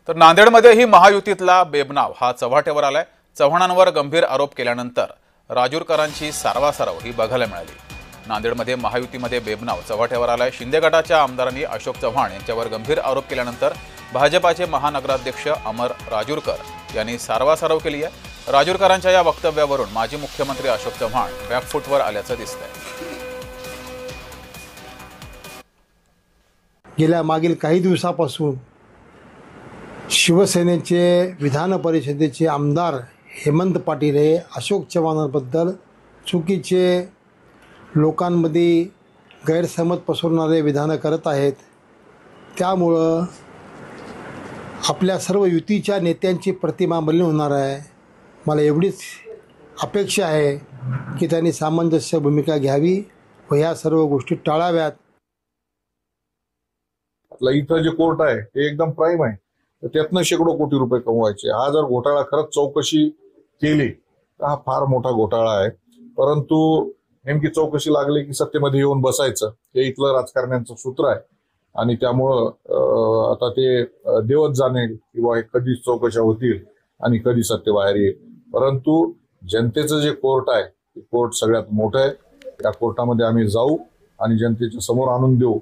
तर नांदेडमध्येही महायुतीतला बेबनाव हा चव्हाट्यावर आलाय। चव्हाणांवर गंभीर आरोप केल्यानंतर राजूरकरांची सारवासारव ही बघायला मिळाली। नांदेडमध्ये महायुतीमध्ये बेबनाव चव्हाट्यावर आलाय। शिंदे गटाच्या आमदारांनी अशोक चव्हाण यांच्यावर गंभीर आरोप केल्यानंतर भाजपाचे महानगराध्यक्ष अमर राजूरकर यांनी सारवासारव केली आहे। राजूरकरांच्या या वक्तव्यावरून माजी मुख्यमंत्री अशोक चव्हाण बॅकफूटवर आल्याचं दिसतंय। गेल्या मागील काही दिवसापासून शिवसेनेचे विधान परिषदेचे आमदार हेमंत पाटील हे अशोक चव्हाणांबद्दल चुकीचे लोकांमध्ये गैरसमज पसरवणारे विधानं करत आहेत। त्यामुळं आपल्या सर्व युतीच्या नेत्यांची प्रतिमा मलिन होणार आहे। मला एवढीच अपेक्षा आहे की त्यांनी सामंजस्य भूमिका घ्यावी व ह्या सर्व गोष्टी टाळाव्यात। इथं जे कोर्ट आहे ते एकदम प्राईम आहे, तर त्यातनं शेकडो कोटी रुपये कमवायचे। हा जर घोटाळा खरंच चौकशी केली तर हा फार मोठा घोटाळा आहे, परंतु नेमकी चौकशी लागली की सत्तेमध्ये येऊन बसायचं हे इथलं राजकारण्यांचं सूत्र आहे। आणि त्यामुळं आता ते देवच जाणेल किंवा कधी चौकशा होतील आणि कधी सत्य बाहेर येईल। परंतु जनतेचं जे कोर्ट आहे ते कोर्ट सगळ्यात मोठं आहे। त्या कोर्टामध्ये आम्ही जाऊ आणि जनतेच्या समोर आणून देऊ।